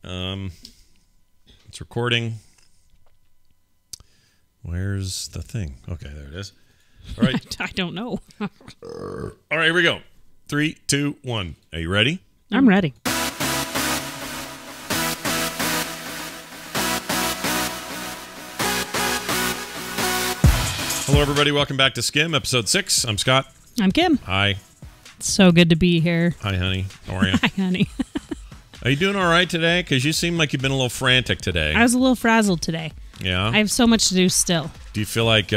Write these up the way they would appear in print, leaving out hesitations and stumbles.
It's recording. Where's the thing? Okay, there it is. All right. I don't know. All right, here we go. 3, 2, 1. Are you ready? I'm ready. Hello, everybody. Welcome back to Skim, episode 6. I'm Scott. I'm Kim. Hi. So good to be here. Hi, honey. How are you? Hi, honey. Are you doing all right today? Because you seem like you've been a little frantic today. I was a little frazzled today. Yeah? I have so much to do still. Do you feel like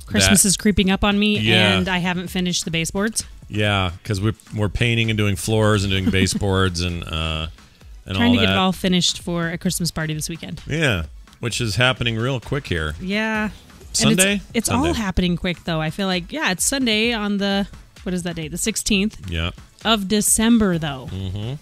Christmas is creeping up on me, Yeah. and I haven't finished the baseboards. Yeah, because we're painting and doing floors and doing baseboards and all Trying to that. get it all finished for a Christmas party this weekend. Yeah, which is happening real quick here. Yeah. Sunday? And it's Sunday. all happening quick, though. I feel like, yeah, it's Sunday on the, what is that date? The 16th Yeah. of December, though. Mm-hmm.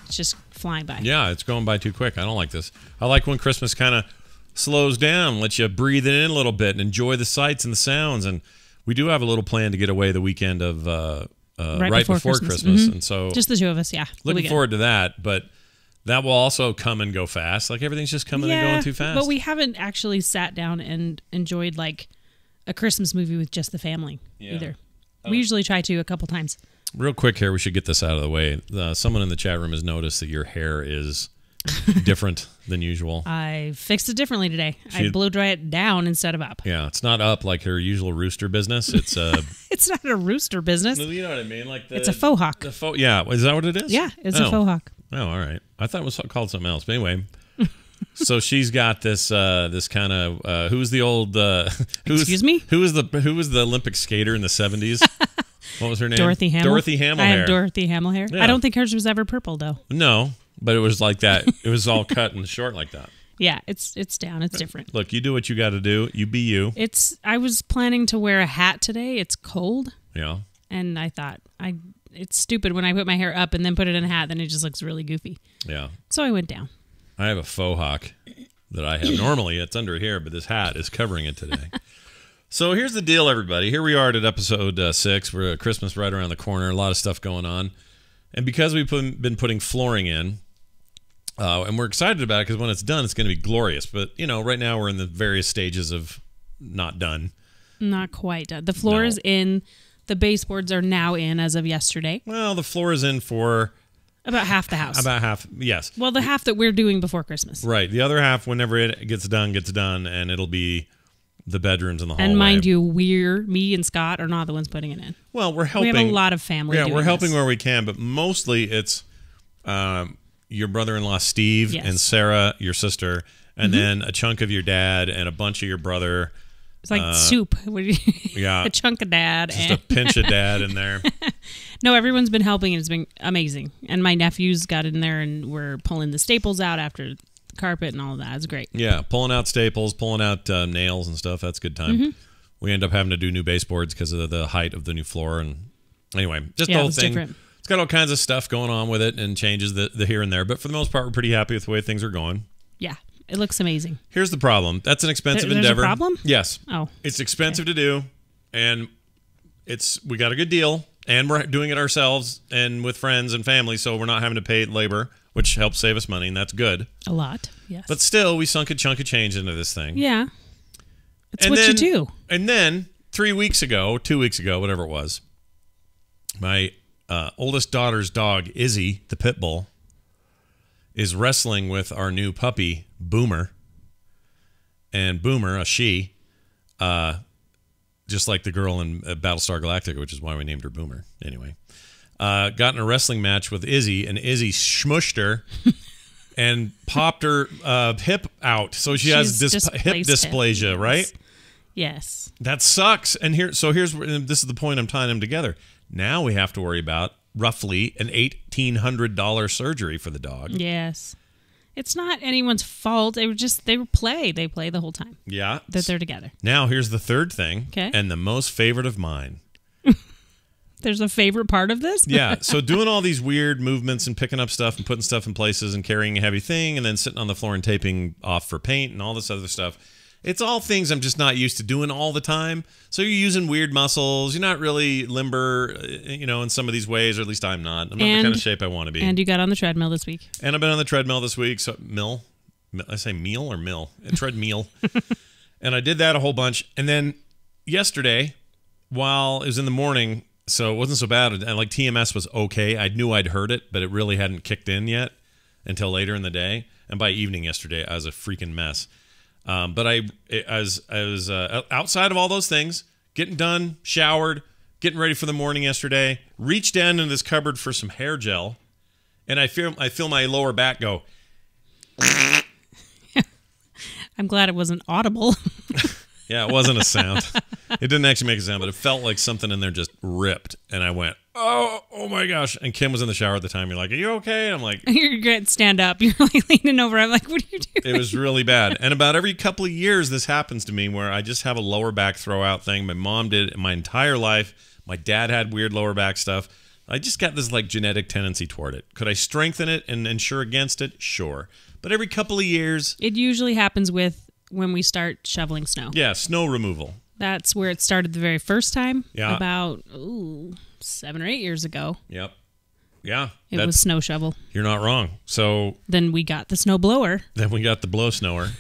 It's just flying by. Yeah, it's going by too quick. I don't like this. I like when Christmas kind of slows down, lets you breathe it in a little bit and enjoy the sights and the sounds. And we do have a little plan to get away the weekend of right before Christmas. Mm-hmm. And so Just the two of us, yeah. looking forward to that. But that will also come and go fast. Like everything's just coming and going too fast. But we haven't actually sat down and enjoyed like a Christmas movie with just the family either. We usually try to a couple times. Real quick here, we should get this out of the way. Someone in the chat room has noticed that your hair is different than usual. I fixed it differently today. I blow dry it down instead of up. Yeah, it's not up like her usual rooster business. It's It's not a rooster business. you know what I mean? Like It's a faux hawk. Yeah, is that what it is? Yeah, it's a faux hawk. Oh, all right. I thought it was called something else. But anyway, so she's got this this kind of who's the old Excuse me? Who was the Olympic skater in the 70s? What was her name? Dorothy Hamill. Dorothy Hamill I hair. have Dorothy Hamill hair. Yeah. I don't think hers was ever purple though. No, but it was like that. It was all cut and short like that. Yeah, it's down. It's different. Look, you do what you got to do. You be you. I was planning to wear a hat today. It's cold. Yeah. And I thought it's stupid when I put my hair up and then put it in a hat, then it just looks really goofy. Yeah. So I went down. I have a faux hawk that I have. Normally it's under here, but this hat is covering it today. So here's the deal, everybody. Here we are at episode 6. We're at Christmas right around the corner. A lot of stuff going on. And because we've been putting flooring in, and we're excited about it because when it's done, it's going to be glorious. But, right now we're in the various stages of not done. Not quite done. The floor is in. The baseboards are now in as of yesterday. Well, the floor is in for about half the house. About half, yes. Well, the half that we're doing before Christmas. Right. The other half, whenever it gets done, and it'll be the bedrooms and the hallway. And mind you, me and Scott are not the ones putting it in. Well, we're helping. We have a lot of family doing we're helping this. where we can, but mostly it's your brother-in-law, Steve, and Sarah, your sister, and then a chunk of your dad and a bunch of your brother. It's like soup. Yeah. A chunk of dad. Just a pinch of dad in there. No, everyone's been helping, and it's been amazing. And my nephews got in there, and we're pulling the staples out after the carpet and all of that. It's great. Yeah, pulling out staples, pulling out nails and stuff. That's a good time. Mm-hmm. We end up having to do new baseboards because of the height of the new floor. And anyway, just the whole thing. Different. It's got all kinds of stuff going on with it and changes the here and there. But for the most part, we're pretty happy with the way things are going. Yeah. It looks amazing. Here's the problem. That's an expensive There's endeavor. A problem? Yes. Oh. It's expensive to do, and we got a good deal, and we're doing it ourselves and with friends and family, so we're not having to pay labor, which helps save us money, and that's good. A lot, yes. But still, we sunk a chunk of change into this thing. Yeah. It's what you do. And then 2 weeks ago, whatever it was, my oldest daughter's dog, Izzy, the pit bull, is wrestling with our new puppy, Boomer. And Boomer, a she, just like the girl in Battlestar Galactica, which is why we named her Boomer. Anyway, got in a wrestling match with Izzy, and Izzy smushed her and popped her hip out. So she has hip dysplasia, right? Yes. That sucks. And this is the point I'm tying them together. Now we have to worry about roughly an $1,800 surgery for the dog. Yes. It's not anyone's fault. They play the whole time. Yeah. That they're together. Now here's the third thing. Okay. And the most favorite of mine. There's a favorite part of this? Yeah. So doing all these weird movements and picking up stuff and putting stuff in places and carrying a heavy thing and then sitting on the floor and taping off for paint and all this other stuff It's all things I'm just not used to doing all the time. So you're using weird muscles. You're not really limber, in some of these ways, or at least I'm not. I'm not the kind of shape I want to be. And you got on the treadmill this week. And I've been on the treadmill this week. So I say meal or mill? A treadmill. And I did that a whole bunch. And then yesterday, while it was in the morning, so it wasn't so bad. And like TMS was okay. I knew I'd heard it, but it really hadn't kicked in yet until later in the day. And by evening yesterday, I was a freaking mess. But I was outside of all those things, getting done, showered, getting ready for the morning yesterday, reached down into this cupboard for some hair gel, and I feel my lower back go. I'm glad it wasn't audible. Yeah, it wasn't a sound. It didn't actually make a sound, but it felt like something in there just ripped, and I went, oh my gosh. And Kim was in the shower at the time. You're like, are you okay? And I'm like, you're good. Stand up. You're like leaning over. I'm like, what are you doing? It was really bad. And about every couple of years, this happens to me where I just have a lower back throwout thing. My mom did it my entire life. My dad had weird lower back stuff. I just got this like genetic tendency toward it. Could I strengthen it and insure against it? Sure. But every couple of years. It usually happens when we start shoveling snow. Yeah, snow removal. That's where it started the very first time. Yeah. About 7 or 8 years ago. Yep. Yeah. It was snow shovel. You're not wrong. So then we got the snow blower. Then we got the blow snower.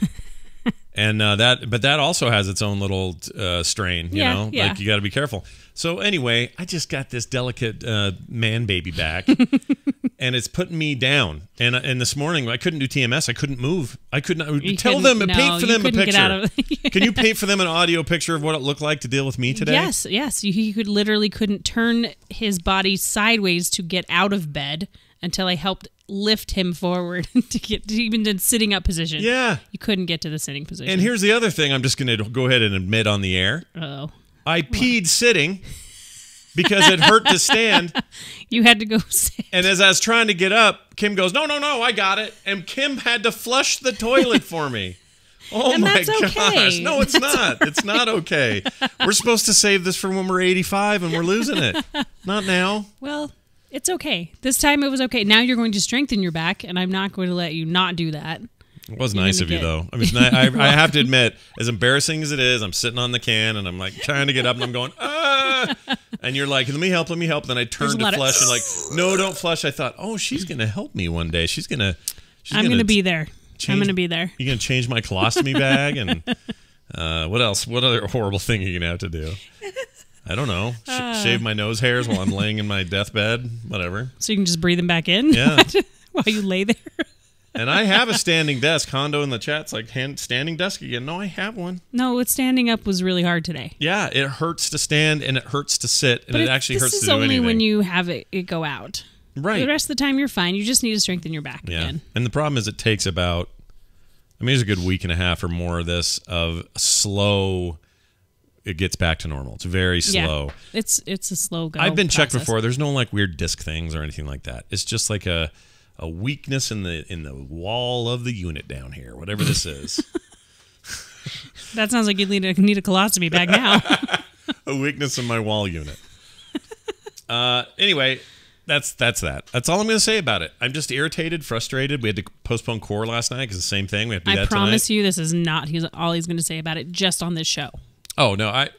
And that also has its own little strain, you know? Yeah. Like you got to be careful. So anyway, I just got this delicate man baby back, and it's putting me down. And this morning I couldn't do TMS. I couldn't move. I couldn't paint for them a picture. Can you paint for them an audio picture of what it looked like to deal with me today? Yes. He couldn't turn his body sideways to get out of bed until I helped lift him forward to get to even the sitting up position. Yeah. You couldn't get to the sitting position. And here's the other thing I'm just going to go ahead and admit on the air. Uh-oh. I peed sitting because it hurt to stand. You had to go sit. And as I was trying to get up, Kim goes, no, I got it. And Kim had to flush the toilet for me. Oh and my that's gosh. Okay. No, it's not. It's not okay. We're supposed to save this for when we're 85 and we're losing it. Not now. Well, it's okay. This time it was okay. Now you're going to strengthen your back, and I'm not going to let you not do that. It was nice of you, though. I mean, I have to admit, as embarrassing as it is, I'm sitting on the can, and I'm like trying to get up, and I'm going, ah! And you're like, let me help. Then I turned to flush, and like, no, don't flush. I thought, oh, she's going to help me one day. I'm going to be there. I'm going to be there. You're going to change my colostomy bag, and what else? What other horrible thing are you going to have to do? I don't know. Shave my nose hairs while I'm laying in my deathbed. Whatever. So you can just breathe them back in? Yeah. While you lay there? And I have a standing desk. Hondo in the chat's like, standing desk again. No, I have one. No, standing up was really hard today. Yeah, it hurts to stand and it hurts to sit. And it actually hurts to do anything. This is only when you have it go out. Right. The rest of the time, you're fine. You just need to strengthen your back again. And the problem is it takes about, it's a good week and a half or more of this of slow. It gets back to normal. It's very slow. Yeah, it's a slow go. I've been checked before. There's no like weird disc things or anything like that. It's just like a weakness in the wall of the unit down here, whatever this is. That sounds like you need a colostomy bag now. A weakness in my wall unit. Anyway, that's that. That's all I'm going to say about it. I'm just irritated, frustrated. We had to postpone core last night because the same thing. We have to do that tonight. I promise you, this is not all he's going to say about it just on this show. Oh no, I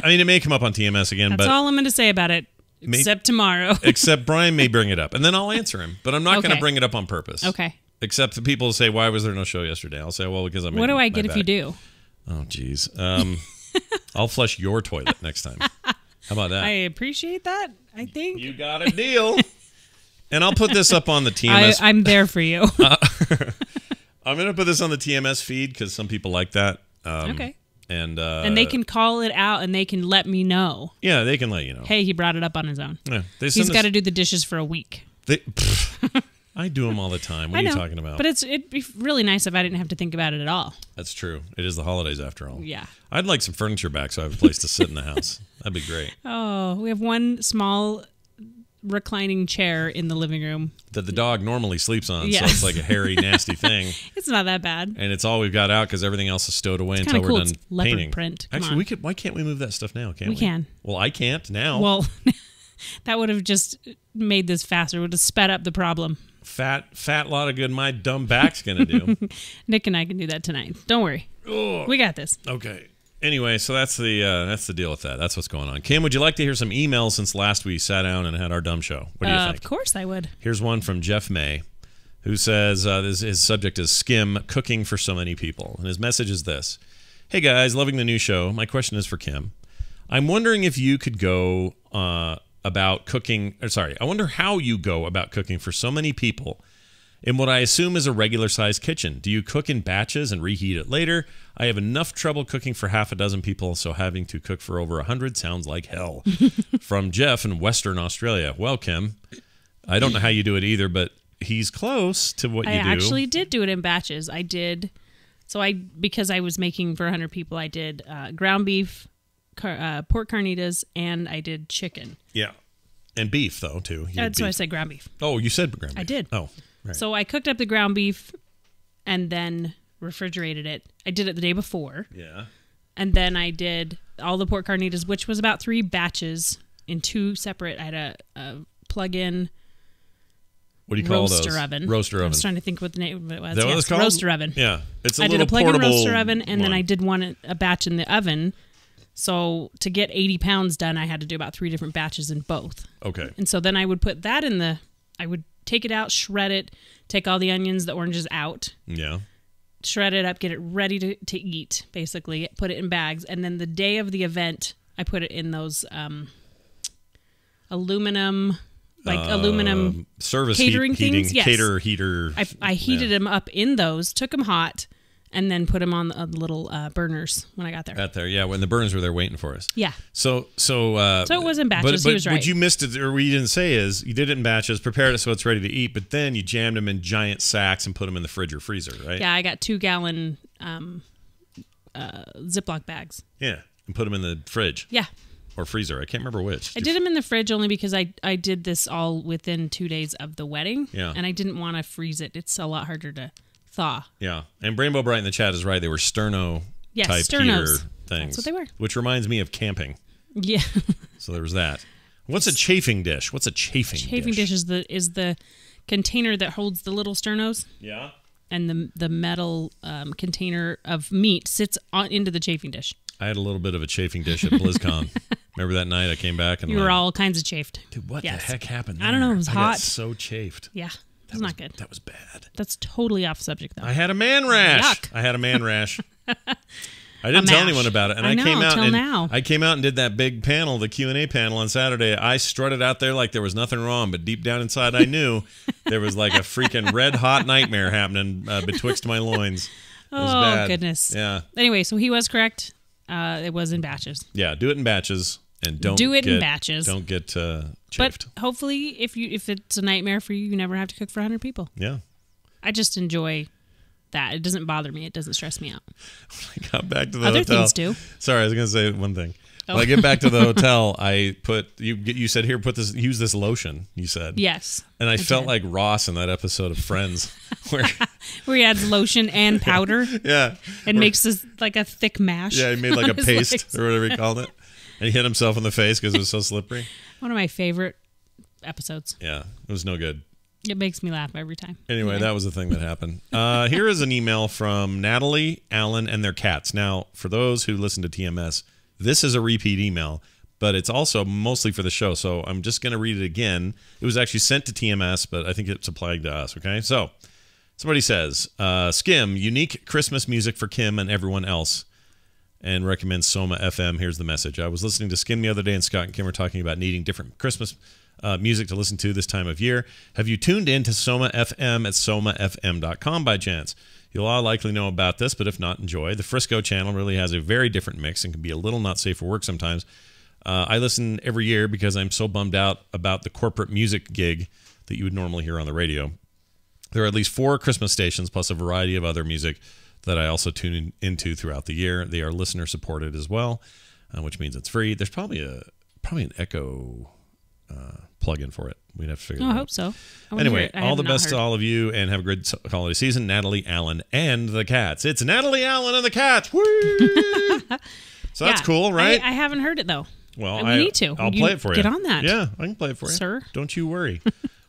mean it may come up on TMS again, That's but all I'm going to say about it. Except tomorrow. Except Brian may bring it up, and then I'll answer him. But I'm not going to bring it up on purpose. Okay. Except the people say, "Why was there no show yesterday?" I'll say, "Well, because I'm." What do I get if you do? Oh, geez. I'll flush your toilet next time. How about that? I appreciate that. I think you got a deal. And I'll put this up on the TMS. I'm there for you. I'm going to put this on the TMS feed because some people like that. Okay. And they can call it out and they can let me know. Yeah, they can let you know. Hey, he brought it up on his own. Yeah, he's got to do the dishes for a week. I do them all the time. What are you talking about? But it'd be really nice if I didn't have to think about it at all. That's true. It is the holidays after all. Yeah. I'd like some furniture back so I have a place to sit in the house. That'd be great. Oh, we have one small reclining chair in the living room that the dog normally sleeps on, so it's like a hairy, nasty thing. It's not that bad, and it's all we've got out because everything else is stowed away until we're done painting. Print. Actually, why can't we move that stuff now? Can't we? We can. Well, I can't now. Well, that would have just made this faster. Would have sped up the problem. Fat lot of good my dumb back's gonna do. Nick and I can do that tonight. Don't worry. Oh. We got this. Okay. Anyway, so that's the deal with that. That's what's going on. Kim, would you like to hear some emails since last we sat down and had our dumb show? What do you think? Of course I would. Here's one from Jeff May, who says his subject is Skim, cooking for so many people. And his message is this. Hey, guys, loving the new show. My question is for Kim. I'm wondering if you could go about cooking. I wonder how you go about cooking for so many people in what I assume is a regular-sized kitchen. Do you cook in batches and reheat it later? I have enough trouble cooking for half a dozen people, so having to cook for over 100 sounds like hell. From Jeff in Western Australia. Well, Kim, I don't know how you do it either, but he's close to what you do. I actually did do it in batches. I did. So because I was making for 100 people, I did ground beef, pork carnitas, and I did chicken. Yeah. And beef, though, too. That's why I said ground beef. Oh, you said ground beef. I did. Oh, right. So I cooked up the ground beef and then refrigerated it. I did it the day before. Yeah. And then I did all the pork carnitas, which was about 3 batches in 2 separate. I had a plug-in what do you call roaster those? Oven. Roaster oven. I was trying to think what the name of it was. Is that what it's called? Roaster oven. Yeah. It's a I little did a plug-in portable roaster oven, and then one. I did a batch in the oven. So to get 80 pounds done, I had to do about 3 different batches in both. Okay. And so then I would put that I would take it out, shred it, take all the onions, the oranges out. Yeah. Shred it up, get it ready to eat, basically. Put it in bags. And then the day of the event, I put it in those aluminum service catering things. Yes. Caterer heater. I heated them up in those, took them hot, and then put them on the little burners when I got there. At there, yeah, when the burners were there waiting for us. Yeah. So it was in batches. But he was right. What you missed it, or what you didn't say is you did it in batches, prepared it so it's ready to eat, but then you jammed them in giant sacks and put them in the fridge or freezer, right? Yeah, I got 2-gallon Ziploc bags. Yeah, and put them in the fridge. Yeah. Or freezer. I can't remember which. I did them in the fridge only because I did this all within 2 days of the wedding. Yeah. And I didn't want to freeze it. It's a lot harder to thaw. Yeah. And Rainbow Bright in the chat is right. They were sterno type heater things. That's what they were. Which reminds me of camping. Yeah. So there was that. What's a chafing dish? What's a chafing dish? Chafing dish is the container that holds the little sternos. Yeah. And the metal container of meat sits into the chafing dish. I had a little bit of a chafing dish at BlizzCon. Remember that night I came back and you were all kinds of chafed. Dude, what the heck happened there? I don't know. It was I hot. Got so chafed. Yeah, it was not good. That was bad. That's totally off subject, though. I had a man rash. Yuck. I had a man rash. I didn't tell anyone about it, and I came out and I came out and did that big panel, the Q&A panel on Saturday. I strutted out there like there was nothing wrong, but deep down inside, I knew there was like a freaking red hot nightmare happening betwixt my loins. It was bad. Goodness. Yeah. Anyway, so he was correct. It was in batches. Yeah, do it in batches, and don't in batches. Don't get chafed. But hopefully, if it's a nightmare for you, you never have to cook for 100 people. Yeah. I just enjoy that. It doesn't bother me. It doesn't stress me out. I got back to the Other hotel. things do. Sorry, I was going to say one thing. Oh. When I get back to the hotel, I put you said here, use this lotion. You said yes, and I felt like Ross in that episode of Friends, where he adds lotion and powder. Yeah, and makes this like a thick mash. Yeah, he made like a paste legs. or whatever he called it, and he hit himself in the face because it was so slippery. One of my favorite episodes. Yeah, it was no good. It makes me laugh every time. Anyway, that was the thing that happened. Here is an email from Natalie, Alan, and their cats. Now, for those who listen to TMS, this is a repeat email, but it's also mostly for the show, so I'm just going to read it again. It was actually sent to TMS, but I think it's applied to us, okay? So, somebody says, Skim, unique Christmas music for Kim and everyone else, and recommends Soma FM. Here's the message. I was listening to Skim the other day, and Scott and Kim were talking about needing different Christmas music to listen to this time of year. Have you tuned in to Soma FM at somafm.com by chance? You'll all likely know about this, but if not, enjoy. The Frisco channel really has a very different mix and can be a little not safe for work sometimes. I listen every year because I'm so bummed out about the corporate music gig that you would normally hear on the radio. There are at least 4 Christmas stations plus a variety of other music that I also tune into throughout the year. They are listener supported as well, which means it's free. There's probably an Echo plug-in for it. We'd have to figure it out. I hope so. Anyway, all the best to all of you, and have a great holiday season. Natalie, Allen, and the cats. It's Natalie, Allen, and the cats. Woo! So that's cool, right? I haven't heard it, though. Well, we need to. I'll play it for you. Get on that. Yeah, I can play it for you. Sir. Don't you worry.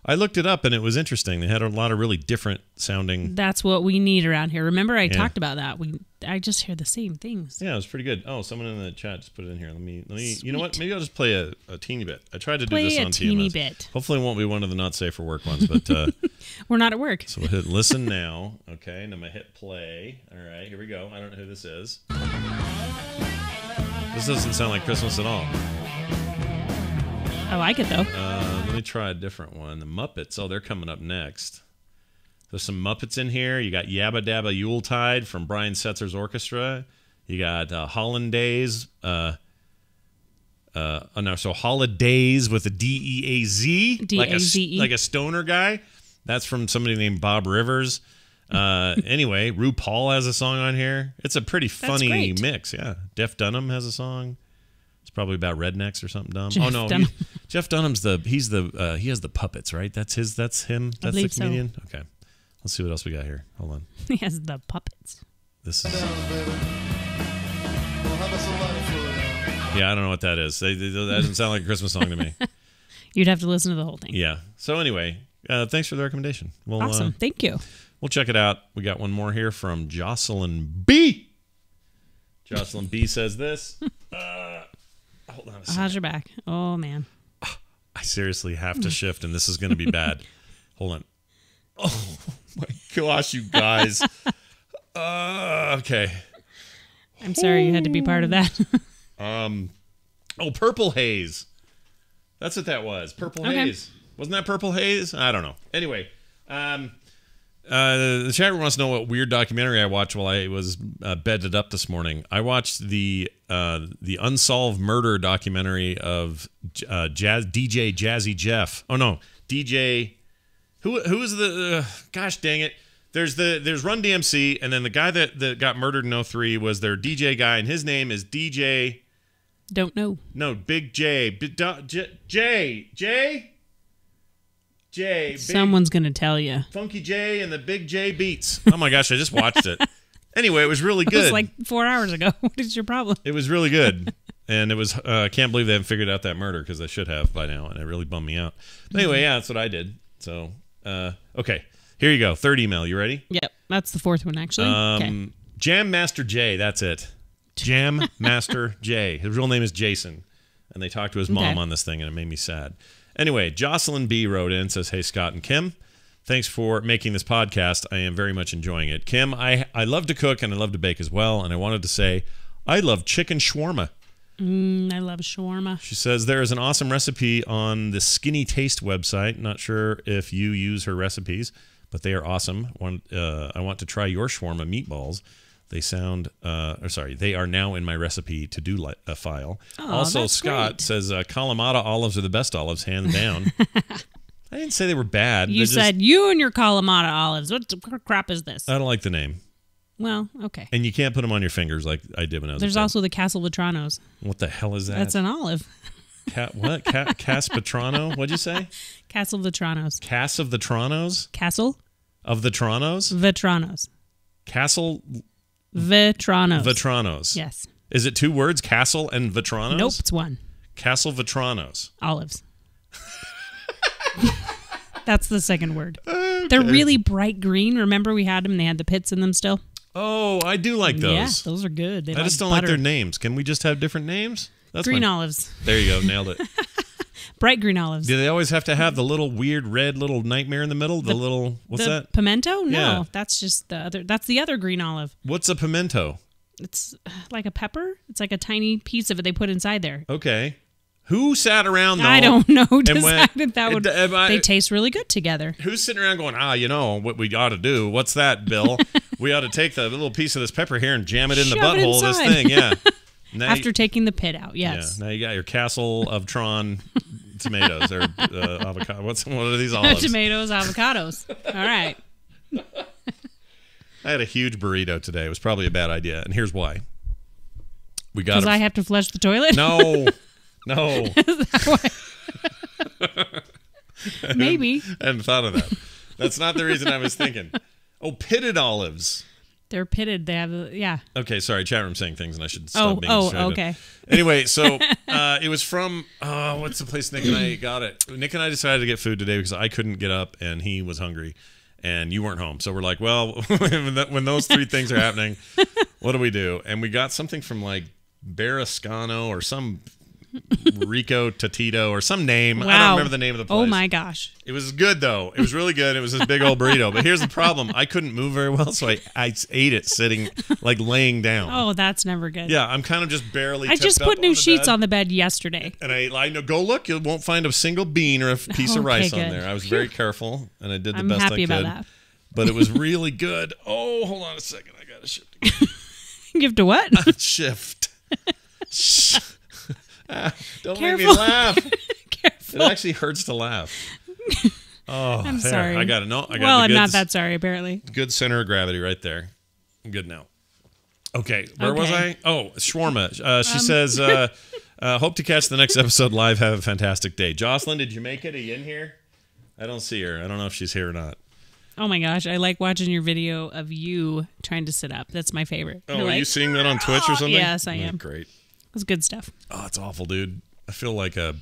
I looked it up and it was interesting. They had a lot of really different sounding. That's what we need around here. Remember, I talked about that. I just hear the same things. Yeah, it was pretty good. Oh, someone in the chat just put it in here. Let me. You know what? Maybe I'll just play a teeny bit. I tried to do this on TMS. Teeny bit. Hopefully, it won't be one of the not safe for work ones, but we're not at work. So we'll hit listen now. Okay, and I'm gonna hit play. All right, here we go. I don't know who this is. This doesn't sound like Christmas at all. I like it though. Let me try a different one. The Muppets. Oh, they're coming up next. There's some Muppets in here. You got Yabba Dabba Yuletide from Brian Setzer's orchestra. You got Hollandaise. So Holidays with a D-E-A-Z. D-A-Z-E. Like a stoner guy. That's from somebody named Bob Rivers. Anyway, RuPaul has a song on here. It's a pretty funny mix. Yeah. Jeff Dunham has a song. It's probably about rednecks or something dumb. Jeff Dunham's he has the puppets, right? That's him. That's the comedian. So. Okay. Let's see what else we got here. Hold on. He has the puppets. This is. Yeah, I don't know what that is. That doesn't sound like a Christmas song to me. You'd have to listen to the whole thing. Yeah. So anyway, thanks for the recommendation. Awesome. Thank you. We'll check it out. We got one more here from Jocelyn B. Jocelyn B says this. Hold on a second. How's your back? Oh, man. I seriously have to shift, and this is going to be bad. Hold on. Oh, my gosh, you guys. Okay. I'm sorry you had to be part of that. Purple Haze. That's what that was. Purple Haze. Wasn't that Purple Haze? I don't know. Anyway, the chat room wants to know what weird documentary I watched while I was bedded up this morning. I watched the Unsolved Murder documentary of DJ Jazzy Jeff. Oh no, DJ. Who is the? Gosh dang it! There's Run DMC, and then the guy that got murdered in 03 was their DJ guy, and his name is DJ. Don't know. No, Big J. J. Someone's going to tell you. Funky J and the Big J Beats. Oh my gosh, I just watched it. Anyway, it was really good. It was like 4 hours ago. What is your problem? It was really good. And it was, I can't believe they haven't figured out that murder because they should have by now, and it really bummed me out. But anyway, yeah, that's what I did. So, okay. Here you go. Third email. You ready? Yep. That's the fourth one, actually. Okay. Jam Master J. That's it. Jam Master J. His real name is Jason. And they talked to his mom on this thing, and it made me sad. Anyway, Jocelyn B. wrote in, says, "Hey, Scott and Kim. Thanks for making this podcast. I am very much enjoying it. Kim, I love to cook, and I love to bake as well. And I wanted to say I love chicken shawarma. I love shawarma." She says, there is an awesome recipe on the Skinny Taste website. Not sure if you use her recipes, but they are awesome. I want to try your shawarma meatballs. They sound, they are now in my recipe to-do file. Oh, also, Scott says, Kalamata olives are the best olives, hands down. I didn't say they were bad. You said you and your Kalamata olives. What crap is this? I don't like the name. Well, okay. And you can't put them on your fingers like I did when I was There's a kid. also the Castle Vetranos. What the hell is that? That's an olive. What? Caspatrano? What'd you say? Castle Vetranos. Cass of the Tronos? Castle? Of the Tronos? Vetranos. Castle? Vetranos. Vetranos. Yes. Is it two words, Castle and Vetranos? Nope, it's one. Castle Vetranos. Olives. That's the second word. Okay. They're really bright green. Remember we had them? They had the pits in them still. Oh, I do like those. Yeah, those are good. I just don't like their names. Can we just have different names? That's green olives. There you go. Nailed it. Bright green olives. Do they always have to have the little weird red little nightmare in the middle? What's that? Pimento? No, yeah. That's just the other. That's the other green olive. What's a pimento? It's like a pepper. It's like a tiny piece of it they put inside there. Okay. Who sat around though? I don't know. Decided that would. They taste really good together. Who's sitting around going, you know what we ought to do? What's that, Bill? We ought to take the little piece of this pepper here and jam it in the butthole of this thing. Yeah. After taking the pit out, yes. Yeah. Now you got your Castle of Tron tomatoes or avocado. What are these olives? Tomatoes, avocados. All right. I had a huge burrito today. It was probably a bad idea, and here's why. Because I have to flush the toilet? No. Is that why? Maybe. I hadn't thought of that. That's not the reason I was thinking. Oh, pitted olives. They're pitted. They have, yeah. Okay, sorry. Chat room saying things, and I should stop being distracted. Okay. Anyway, so it was from what's the place Nick and I got it? Nick and I decided to get food today because I couldn't get up and he was hungry, and you weren't home. So we're like, well, when those three things are happening, what do we do? And we got something from like Barascano or some Rico Totito or some name. Wow. I don't remember the name of the place. Oh my gosh. It was good though. It was really good. It was this big old burrito. But here's the problem. I couldn't move very well, so I ate it sitting, like laying down. Oh, that's never good. Yeah, I'm kind of just barely I just put new sheets bed. on the bed yesterday. And I know, go look. You won't find a single bean or a piece of rice good. on there. I was very careful, and I did the I'm best I could. happy about that. But it was really good. Oh, hold on a second. I got to shift again. Give to what? Shift. Don't Careful. make me laugh. Careful. It actually hurts to laugh. Oh, I'm there. sorry. I got it. No, I got well, the I'm good, not that sorry, apparently. good center of gravity right there. I'm good now. Okay, where was Okay. I? Oh, Shawarma. She says, hope to catch the next episode live. Have a fantastic day. Jocelyn, did you make it? Are you in here? I don't see her. I don't know if she's here or not. Oh my gosh, I like watching your video of you trying to sit up. That's my favorite. Oh, are you seeing that on Twitch or something? Yes, I am. Great. It's good stuff. Oh, it's awful, dude. I feel like a...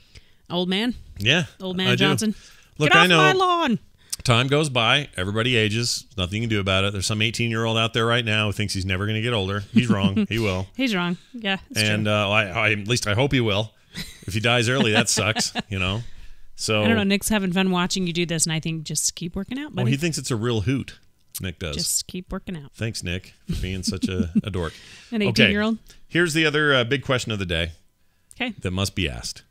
Old man? Yeah. Old man I do. Johnson? Look, Get off I know my lawn. time goes by. Everybody ages. There's nothing you can do about it. There's some 18-year-old out there right now who thinks he's never going to get older. He's wrong. He will. He's wrong. Yeah, it's And true. at least I hope he will. If he dies early, that sucks, you know? So, I don't know. Nick's having fun watching you do this, and I think just keep working out, buddy. he thinks it's a real hoot. Nick does. Just keep working out. Thanks, Nick, for being such a dork. An 18-year-old? Here's the other big question of the day Okay. that must be asked.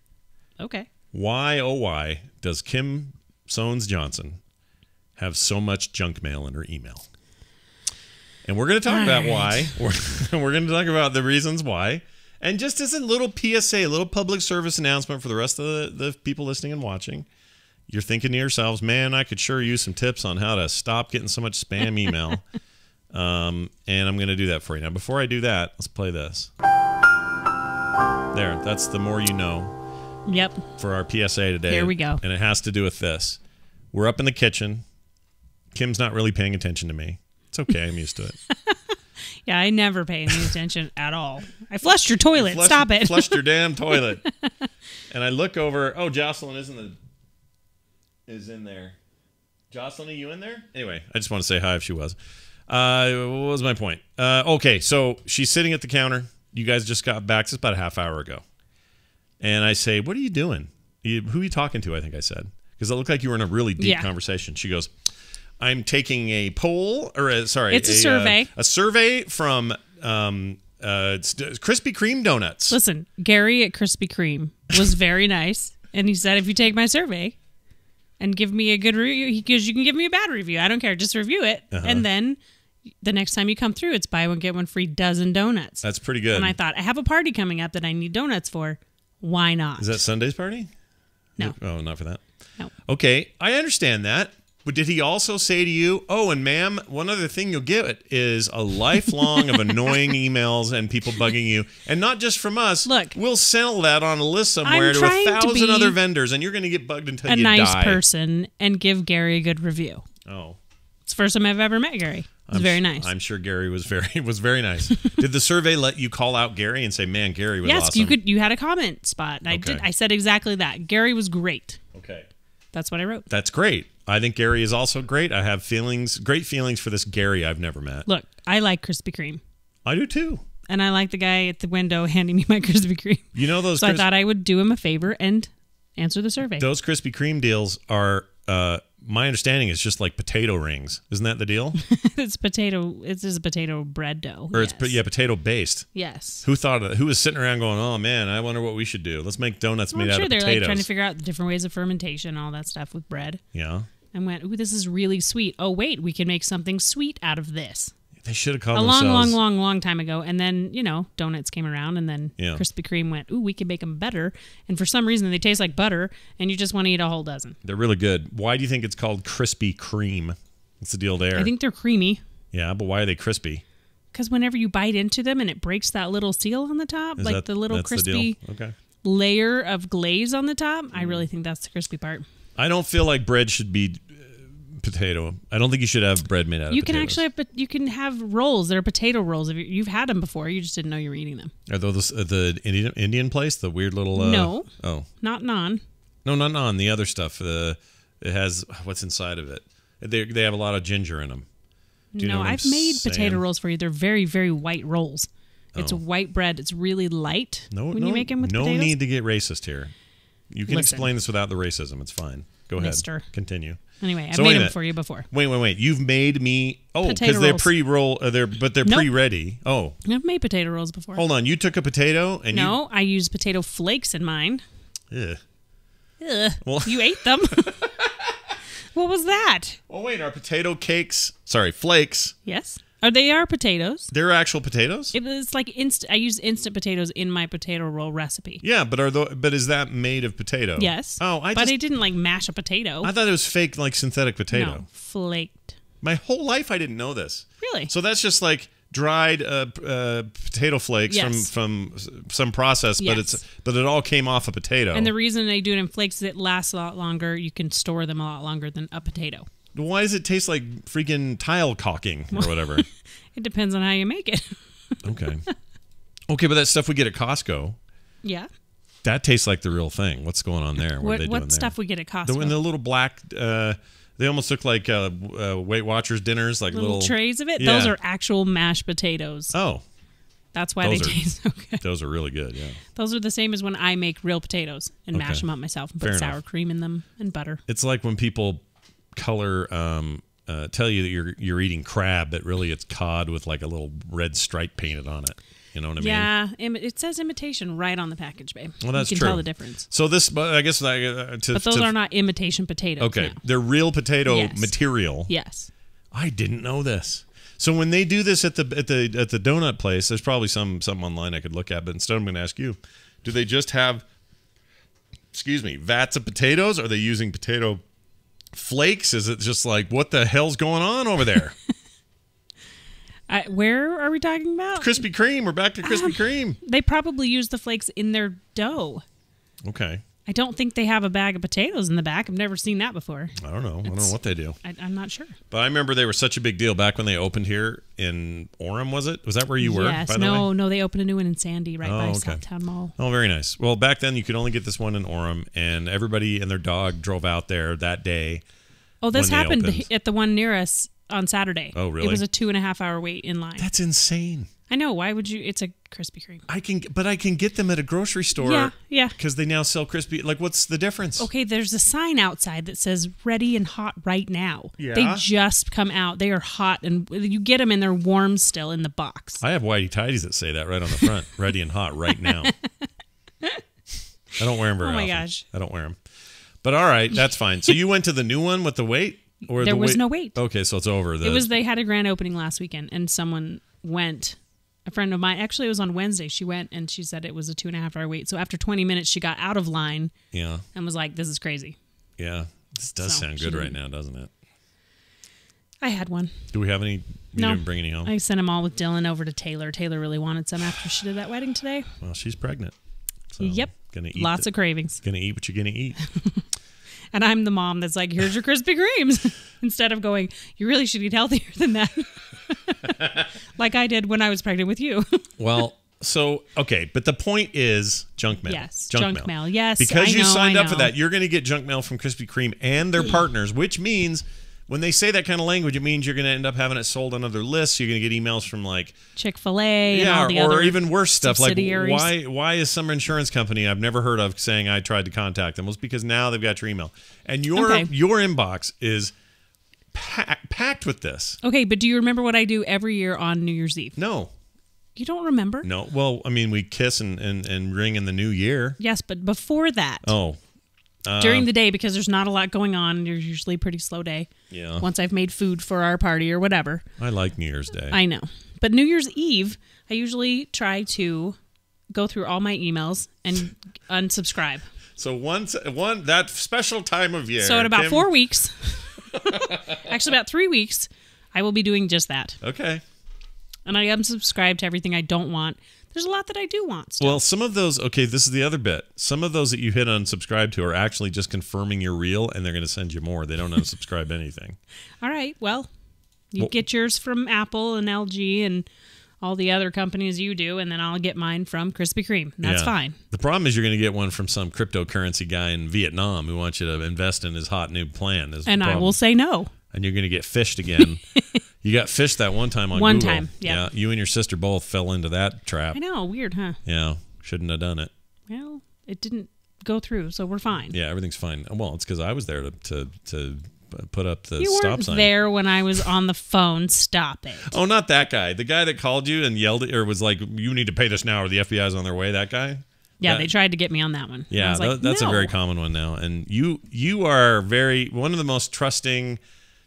Okay. Why, oh why, does Kim Soanes Johnson have so much junk mail in her email? And we're going to talk about why. We're going to talk about the reasons why. And just as a little PSA, a little public service announcement for the rest of the people listening and watching, you're thinking to yourselves, man, I could sure use some tips on how to stop getting so much spam email. And I'm going to do that for you. Now, before I do that, let's play this. There, that's the more you know. Yep. For our PSA today. Here we go. And it has to do with this. We're up in the kitchen. Kim's not really paying attention to me. It's okay. I'm used to it. Yeah, I never pay any attention at all. I flushed your toilet. Stop it. Flushed your damn toilet. And I look over. Oh, Jocelyn is in there. Jocelyn, are you in there? Anyway, I just want to say hi if she was. What was my point? Okay, so she's sitting at the counter. You guys just got back just about a half hour ago. And I say, what are you doing? Who are you talking to, I think I said. Because it looked like you were in a really deep conversation. She goes, I'm taking a poll, or it's a survey. A survey from Krispy Kreme Donuts. Listen, Gary at Krispy Kreme was very nice. And he said, if you take my survey and give me a good review, he goes, you can give me a bad review. I don't care. Just review it. And then the next time you come through, it's buy one, get one free dozen donuts. That's pretty good. And I thought, I have a party coming up that I need donuts for. Why not? Is that Sunday's party? No. Oh, not for that? No. Okay, I understand that. But did he also say to you, oh, and ma'am, one other thing you'll get is a lifelong of annoying emails and people bugging you. And not just from us. Look. We'll sell that on a list somewhere to 1,000 other vendors, and you're going to get bugged until you die. A nice person and give Gary a good review. Oh. It's the first time I've ever met Gary. It's very nice. I'm sure Gary was very nice. Did the survey let you call out Gary and say, man, Gary was awesome? Yes, you had a comment spot. And I did. I said exactly that. Gary was great. Okay. That's what I wrote. That's great. I think Gary is also great. I have great feelings for this Gary I've never met. Look, I like Krispy Kreme. I do too. And I like the guy at the window handing me my Krispy Kreme. You know those. So I thought I would do him a favor and answer the survey. Those Krispy Kreme deals are, my understanding, is just like potato rings. Isn't that the deal? It's potato. It is a potato bread dough. Or it's potato based. Yes. Who thought of that? Who was sitting around going, "Oh man, I wonder what we should do. Let's make donuts made out of potatoes." They're like trying to figure out the different ways of fermentation, all that stuff with bread. Yeah. And went, ooh, this is really sweet. Oh wait, we can make something sweet out of this. They should have called a themselves long time ago. And then, donuts came around, and then Krispy Kreme went, ooh, we can make them better. And for some reason, they taste like butter, and you just want to eat a whole dozen. They're really good. Why do you think it's called Krispy Kreme? What's the deal there? I think they're creamy. Yeah, but why are they crispy? Because whenever you bite into them and it breaks that little seal on the top, the little crispy layer of glaze on the top, I really think that's the crispy part. I don't feel like bread should be potato. I don't think you should have bread made out of You potatoes. can actually, but you can have rolls that are potato rolls. If you've had them before, you just didn't know you were eating them. Are those the Indian place? The weird little. No. Oh. Not naan. No, not on the other stuff. It has what's inside of it. They have a lot of ginger in them. No, I've made potato rolls for you. They're very, very white rolls. It's white bread. It's really light when you make them with potatoes. No need to get racist here. You can Listen. explain this without the racism. It's fine. Go ahead. Mister. Continue. Anyway, I've made them for you before. Wait. You've made me... Oh, Potato because they're rolls. pre-roll... they're Nope. pre-ready. Oh. I've made potato rolls before. Hold on. You took a potato and No, I used potato flakes in mine. Ugh. Ugh. Well- You ate them. What was that? Oh, wait. Are potato cakes... Sorry, flakes. Yes. They are potatoes. They're actual potatoes? It's like I use instant potatoes in my potato roll recipe. Yeah, but is that made of potato? Yes. Oh, but I didn't like mash a potato. I thought it was fake, like synthetic potato. No, flaked. My whole life I didn't know this. Really? So that's just like dried potato flakes Yes. from some process, Yes. but it all came off a potato. And the reason they do it in flakes is it lasts a lot longer. You can store them a lot longer than a potato. Why does it taste like freaking tile caulking or whatever? It depends on how you make it. Okay, but that stuff we get at Costco, Yeah. that tastes like the real thing. What's going on there? What are they doing What stuff there? we get at Costco? The little black, they almost look like Weight Watchers dinners, like little trays of it? Yeah. Those are actual mashed potatoes. Oh, That's why those they taste so good. those are really good. Yeah. Those are the same as when I make real potatoes and mash Okay. them up myself and put Fair sour enough. cream in them and butter. It's like when people color tell you that you're eating crab, but really it's cod with like a little red stripe painted on it. You know what I mean? Yeah, it says imitation right on the package, babe. Well, that's you can true. tell the difference. So this, I guess, But those are not imitation potatoes. okay. no. They're real potato Yes. material. Yes. I didn't know this. So when they do this at the donut place, there's probably something online I could look at. But instead, I'm going to ask you: do they just have, vats of potatoes? Are they using potato flakes? Is it just like, what the hell's going on over there? Where are we talking about? Krispy Kreme. We're back to Krispy Kreme. They probably use the flakes in their dough. Okay. I don't think they have a bag of potatoes in the back. I've never seen that before. I don't know. I don't know what they do. I'm not sure. But I remember they were such a big deal back when they opened here in Orem, was it? Was that where you were? Yes. By the way? No, they opened a new one in Sandy right by okay. Southtown Mall. Oh, very nice. Well, back then you could only get this one in Orem, and everybody and their dog drove out there that day. Oh, this when they happened opened. at the one near us on Saturday. Oh, really? It was a 2.5 hour wait in line. That's insane. I know. Why would you? It's a Krispy Kreme. I can get them at a grocery store. Yeah. Because they now sell crispy. Like, what's the difference? Okay, there's a sign outside that says "ready and hot right now." Yeah? They just come out. They are hot, and you get them, and they're warm still in the box. I have whitey tidies that say that right on the front. Ready and hot right now. I don't wear them very often. Oh my gosh. I don't wear them. But all right, that's fine. So you went to the new one with the wait? Or There the was no wait. Okay, so it's over. They had a grand opening last weekend, and someone went. A friend of mine, actually, it was on Wednesday. She went and she said it was a 2.5 hour wait. So after 20 minutes, she got out of line. Yeah. And was like, "This is crazy." Yeah. This does So, sound she good right didn't- now, doesn't it? I had one. Do we have any? You No. didn't bring any home? I sent them all with Dylan over to Taylor. Taylor really wanted some after she did that wedding today. Well, she's pregnant. So Yep. Gonna eat Lots of cravings. Gonna eat what you're gonna eat. And I'm the mom that's like, "Here's your Krispy Kremes." Instead of going, "You really should eat healthier than that." Like I did when I was pregnant with you. Well, so, okay. But the point is junk mail. Yes. Junk mail. Yes. Because you signed I up for know. that, you're going to get junk mail from Krispy Kreme and their partners, which means when they say that kind of language, it means you're going to end up having it sold on other lists. You're going to get emails from like Chick-fil-A and all the or other even worse stuff like subsidiaries. why is some insurance company I've never heard of saying I tried to contact them? Well, it's because now they've got your email and your inbox is packed with this. Okay, but do you remember what I do every year on New Year's Eve? No. You don't remember? No. Well, I mean, we kiss and ring in the new year. Yes, but before that. Oh. During the day, because there's not a lot going on. There's usually a pretty slow day. Yeah. Once I've made food for our party or whatever. I like New Year's Day. I know. But New Year's Eve, I usually try to go through all my emails and unsubscribe. So one that special time of year. So in about Kim, 4 weeks, actually about 3 weeks, I will be doing just that. Okay. And I unsubscribe to everything I don't want. There's a lot that I do want still. Well, some of those, okay, this is the other bit. Some of those that you hit unsubscribe to are actually just confirming you're real, and they're going to send you more. They don't unsubscribe anything. All right, well, you get yours from Apple and LG and all the other companies you do, and then I'll get mine from Krispy Kreme. That's fine. The problem is you're going to get one from some cryptocurrency guy in Vietnam who wants you to invest in his hot new plan. And I will say no. And you're going to get fished again. You got fished that one time on Google. One time, yeah. You and your sister both fell into that trap. I know, weird, huh? Yeah, shouldn't have done it. Well, it didn't go through, so we're fine. Yeah, everything's fine. Well, it's because I was there to put up the you stop sign. You weren't there when I was on the phone. Stop it. Oh, not that guy. The guy that called you and yelled at, or was like, "You need to pay this now, or the FBI's on their way." That guy. Yeah, they tried to get me on that one. Yeah, that's a very common one now. And you are one of the most trusting,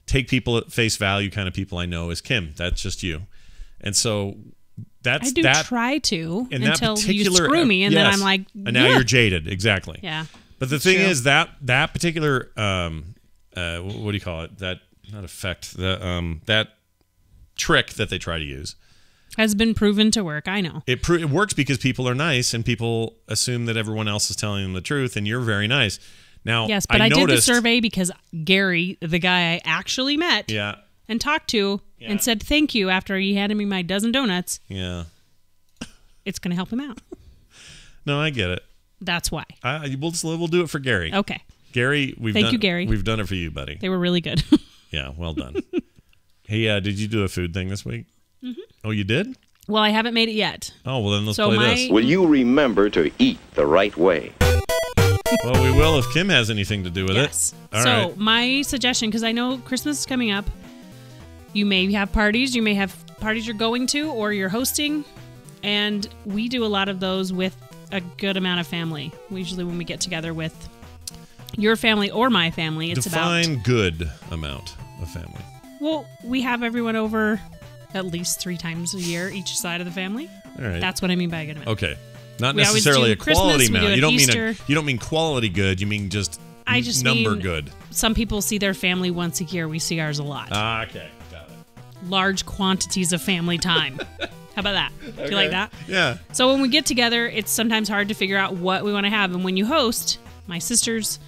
take people at face value kind of people I know is Kim. That's just you. And so I do try to until you particular screw me, and then I'm like, and now you're jaded. Exactly. Yeah. But the thing is that particular what do you call it? That not effect. That trick that they try to use has been proven to work. I know it works because people are nice and people assume that everyone else is telling them the truth, and you're very nice. Now, yes, but I did the survey because Gary, the guy I actually met and talked to, and said thank you after he handed me my dozen donuts. Yeah, it's going to help him out. No, I get it. That's why. We'll do it for Gary. Okay. Gary, Thank you, Gary. We've done it for you, buddy. They were really good. Yeah, well done. Hey, did you do a food thing this week? Mm-hmm. Oh, you did? Well, I haven't made it yet. Oh, well, then let's play this. Will you remember to eat the right way? Well, we will if Kim has anything to do with it. All right. My suggestion, because I know Christmas is coming up, you may have parties. You may have parties you're going to or you're hosting, and we do a lot of those with a good amount of family. Usually when we get together with your family or my family, it's Define good amount of family. Well, we have everyone over at least 3 times a year, each side of the family. All right. That's what I mean by a good amount. Okay. Not necessarily a quality amount. You don't mean quality good. You mean just number good. Some people see their family once a year. We see ours a lot. Okay. Got it. Large quantities of family time. How about that? Do you like that? Yeah. So when we get together, it's sometimes hard to figure out what we want to have. And when you host, my sisters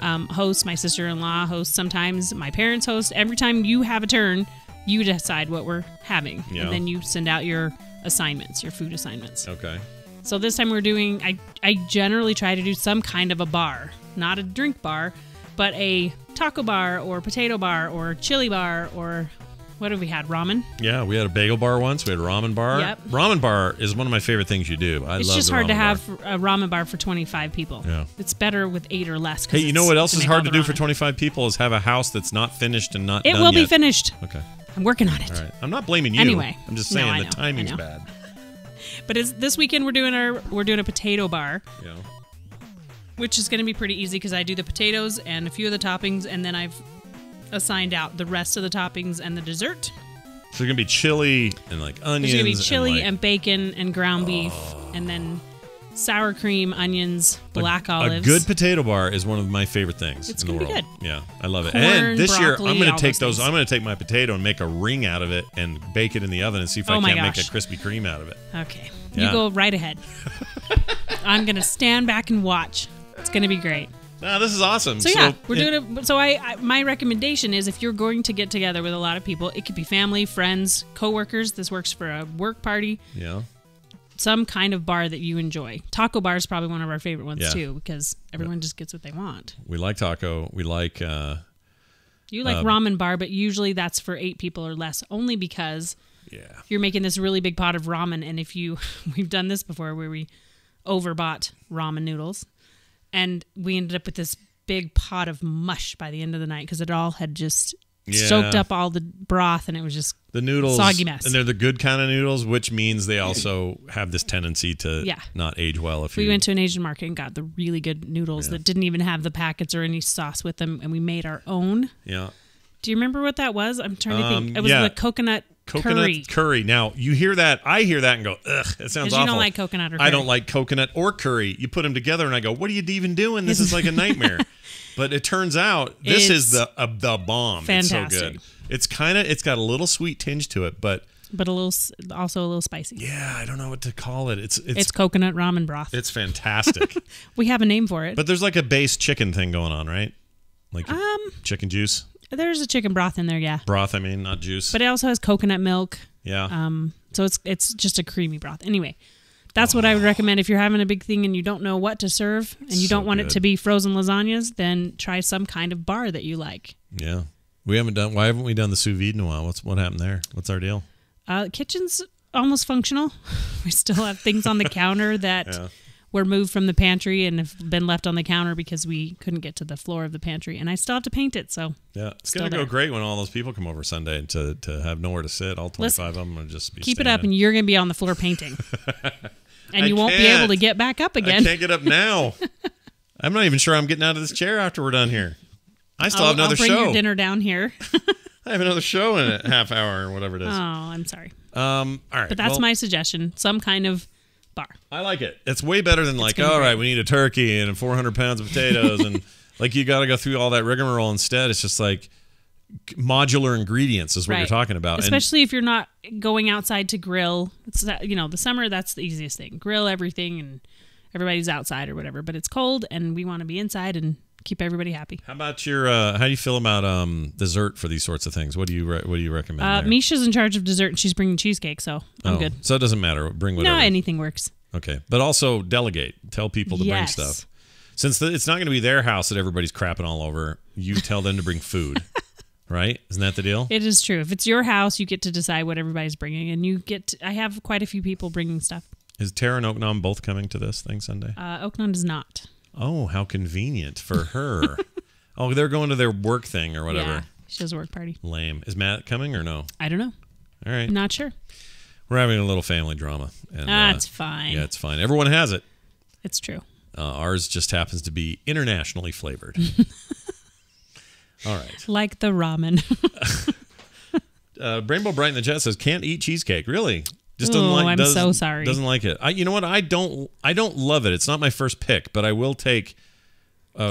host, my sister-in-law hosts sometimes, my parents host. Every time you have a turn, you decide what we're having. Yeah. And then you send out your assignments, your food assignments. Okay. So this time we're doing, I generally try to do some kind of a bar. Not a drink bar, but a taco bar or potato bar or chili bar or what have we had? Ramen? Yeah, we had a bagel bar once. We had a ramen bar. Yep. Ramen bar is one of my favorite things you do. It's just hard to have a ramen bar for 25 people. Yeah. It's better with 8 or less. Hey, you know what else is hard to do for 25 people is have a house that's not finished and not done yet. It will be yet. finished. Okay. I'm working on it. All right. I'm not blaming you. Anyway. I'm just saying the timing's bad. But this weekend we're doing a potato bar. Yeah. Which is going to be pretty easy because I do the potatoes and a few of the toppings, and then I've assigned out the rest of the toppings and the dessert. So there's going to be chili and like onions. There's going to be chili and bacon and ground beef, and then sour cream, onions, black olives. A good potato bar is one of my favorite things in the world. It's going to be good. Yeah, I love it. Corn, and this broccoli, year I'm going to take things. I'm going to take my potato and make a ring out of it and bake it in the oven and see if I can't make a Krispy Kreme out of it. Okay. Yeah. You go right ahead. I'm going to stand back and watch. It's going to be great. No, this is awesome. So yeah, we're doing it. So my recommendation is if you're going to get together with a lot of people, it could be family, friends, coworkers. This works for a work party. Yeah. Some kind of bar that you enjoy. Taco bar is probably one of our favorite ones too, because everyone just gets what they want. We like taco. We like. You like ramen bar, but usually that's for 8 people or less. Only because you're making this really big pot of ramen, and we've done this before where we overbought ramen noodles. And we ended up with this big pot of mush by the end of the night because it all had just soaked up all the broth, and it was just the noodles, soggy mess. And they're the good kind of noodles, which means they also have this tendency to not age well. We went to an Asian market and got the really good noodles that didn't even have the packets or any sauce with them, and we made our own. Yeah. Do you remember what that was? I'm trying to think. It was the coconut curry. Now, you hear that. I hear that and go, ugh, that sounds awful. You don't like coconut or curry. I don't like coconut or curry. You put them together and I go, what are you even doing? This is like a nightmare. But it turns out this is the bomb. Fantastic. It's so good. It's got a little sweet tinge to it, but but also a little spicy. Yeah, I don't know what to call it. It's coconut ramen broth. It's fantastic. We have a name for it. But there's like a base chicken thing going on, right? Like chicken juice. There's a chicken broth in there, yeah. Broth, I mean, not juice. But it also has coconut milk. Yeah. So it's just a creamy broth. Anyway, that's what I would recommend if you're having a big thing and you don't know what to serve and you don't want it to be frozen lasagnas, then try some kind of bar that you like. Yeah. Why haven't we done the sous vide in a while? What happened there? What's our deal? Kitchen's almost functional. We still have things on the counter that were moved from the pantry and have been left on the counter because we couldn't get to the floor of the pantry. And I still have to paint it, so yeah, it's going to go great when all those people come over Sunday and to have nowhere to sit. All 25 of them will just be keep it up and you're going to be on the floor painting. And you won't be able to get back up again. I can't get up now. I'm not even sure I'm getting out of this chair after we're done here. I still have another show. I'll bring your dinner down here. I have another show in a half hour or whatever it is. Oh, I'm sorry. All right. But that's my suggestion. Some kind of bar. I like it. It's way better than all right, we need a turkey and 400 pounds of potatoes. And like you got to go through all that rigmarole instead. It's just like modular ingredients is what you're talking about. Especially if you're not going outside to grill. It's, the summer, that's the easiest thing. Grill everything and everybody's outside or whatever. But it's cold and we want to be inside and keep everybody happy. How about your? How do you feel about dessert for these sorts of things? What do you recommend? There? Misha's in charge of dessert, and she's bringing cheesecake, so I'm good. So it doesn't matter. Bring whatever. No, anything works. Okay, but also delegate. Tell people to bring stuff. Since it's not going to be their house that everybody's crapping all over, you tell them to bring food. Right? Isn't that the deal? It is true. If it's your house, you get to decide what everybody's bringing, and I have quite a few people bringing stuff. Is Tara and Oknam both coming to this thing Sunday? Oknam is not. Oh, how convenient for her. Oh, they're going to their work thing or whatever. Yeah, she has a work party. Lame. Is Matt coming or no? I don't know. All right. Not sure. We're having a little family drama. And, that's fine. Yeah, it's fine. Everyone has it. It's true. Ours just happens to be internationally flavored. All right. Like the ramen. Rainbow Bright in the chat says, can't eat cheesecake. Really? Just doesn't like. I'm so sorry. Doesn't like it. You know what? I don't love it. It's not my first pick, but I will take.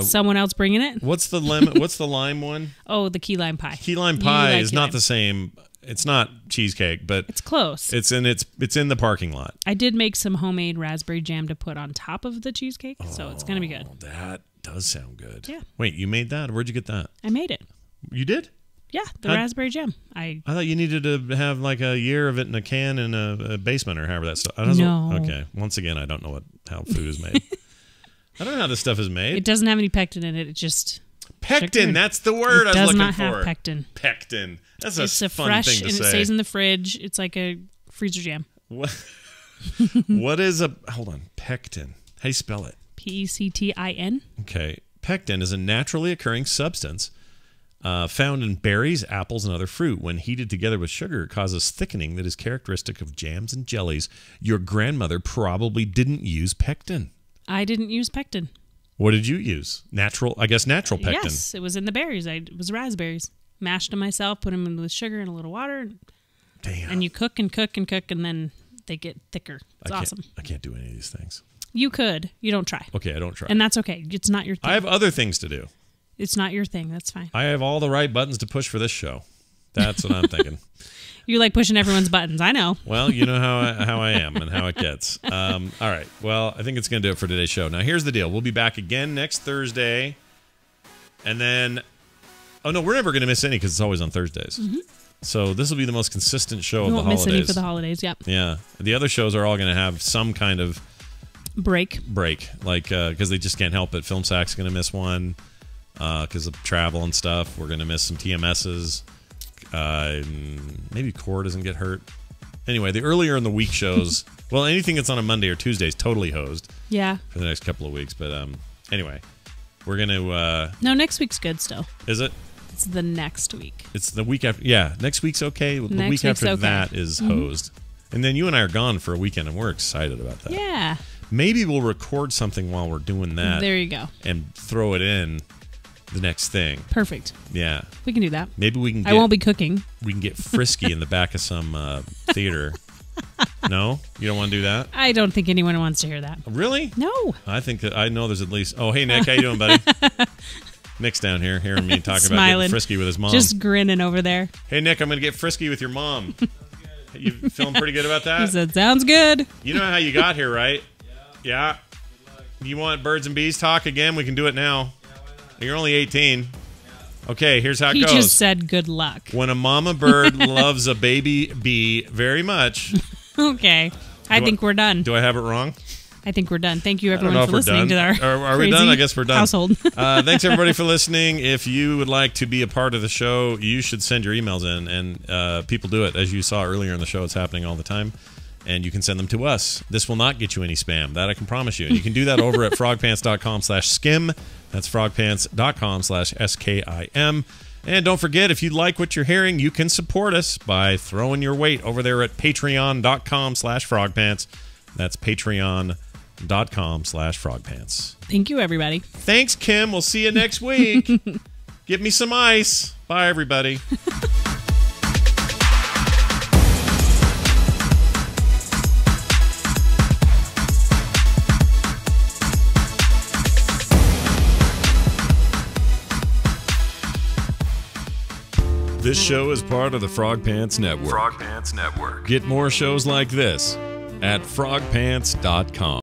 Someone else bringing it? What's the lemon? What's the lime one? Oh, the key lime pie. Key lime pie is not the same. It's not cheesecake, but it's close. It's in the parking lot. I did make some homemade raspberry jam to put on top of the cheesecake, so it's gonna be good. That does sound good. Yeah. Wait, you made that? Where'd you get that? I made it. You did? Yeah, the raspberry jam. I thought you needed to have like a year of it in a can in a basement or however that stuff. No. Okay. Once again, I don't know how food is made. I don't know how this stuff is made. It doesn't have any pectin in it. It just pectin. Sugar. That's the word I was looking for. It does not have pectin. Pectin. That's it's a fun fresh, thing to and say. It stays in the fridge. It's like a freezer jam. What? What is hold on, pectin? How do you spell it? Pectin. Okay. Pectin is a naturally occurring substance found in berries, apples, and other fruit. When heated together with sugar, it causes thickening that is characteristic of jams and jellies. Your grandmother probably didn't use pectin. I didn't use pectin. What did you use? Natural pectin. Yes, it was in the berries. It was raspberries. Mashed them myself, put them in with sugar and a little water. Damn. And you cook and cook and cook, and then they get thicker. It's awesome. I can't do any of these things. You could. You don't try. Okay, I don't try. And that's okay. It's not your thing. I have other things to do. It's not your thing. That's fine. I have all the right buttons to push for this show. That's what I'm thinking. You like pushing everyone's buttons. I know. Well, you know how I am and how it gets. All right. Well, I think it's going to do it for today's show. Now, here's the deal. We'll be back again next Thursday. And then... Oh, no, we're never going to miss any because it's always on Thursdays. Mm-hmm. So this will be the most consistent show of the holidays. We won't miss any for the holidays, yep. Yeah. The other shows are all going to have some kind of... Break. Like, because they just can't help it. Film Sack's going to miss one because of travel and stuff. We're going to miss some TMSs. Maybe Core doesn't get hurt. Anyway, the earlier in the week shows, well, anything that's on a Monday or Tuesday is totally hosed. Yeah. For the next couple of weeks. But anyway, we're going to... No, next week's good still. Is it? It's the next week. It's the week after. Yeah, next week's okay. The week after that is hosed. And then you and I are gone for a weekend, and we're excited about that. Yeah. Maybe we'll record something while we're doing that. There you go. And throw it in the next thing. Perfect. Yeah. We can do that. Maybe we can I won't be cooking. We can get frisky in the back of some theater. No? You don't want to do that? I don't think anyone wants to hear that. Really? No. I think that I know there's at least... Oh, hey, Nick. How you doing, buddy? Nick's down here hearing me talk about getting frisky with his mom. Just grinning over there. Hey, Nick, I'm going to get frisky with your mom. You feeling pretty good about He that? said, sounds good. You know how you got here, right? Yeah. You want birds and bees talk again? We can do it now. You're only 18. Okay, here's how it He goes. just said good luck. When a mama bird loves a baby bee very much. Okay. I think we're done. Do I have it wrong? I think we're done. Thank you, I don't everyone, know if for we're listening done. to our Are we done? I guess we're done. household. Thanks, everybody, for listening. If you would like to be a part of the show, you should send your emails in, and people do it. As you saw earlier in the show, it's happening all the time, and you can send them to us. This will not get you any spam. That I can promise you. And you can do that over at frogpants.com/skim. That's frogpants.com/SKIM. And don't forget, if you like what you're hearing, you can support us by throwing your weight over there at patreon.com/frogpants. That's patreon.com/frogpants. Thank you, everybody. Thanks, Kim. We'll see you next week. Give me some ice. Bye, everybody. This show is part of the Frog Pants Network. Frog Pants Network. Get more shows like this at frogpants.com.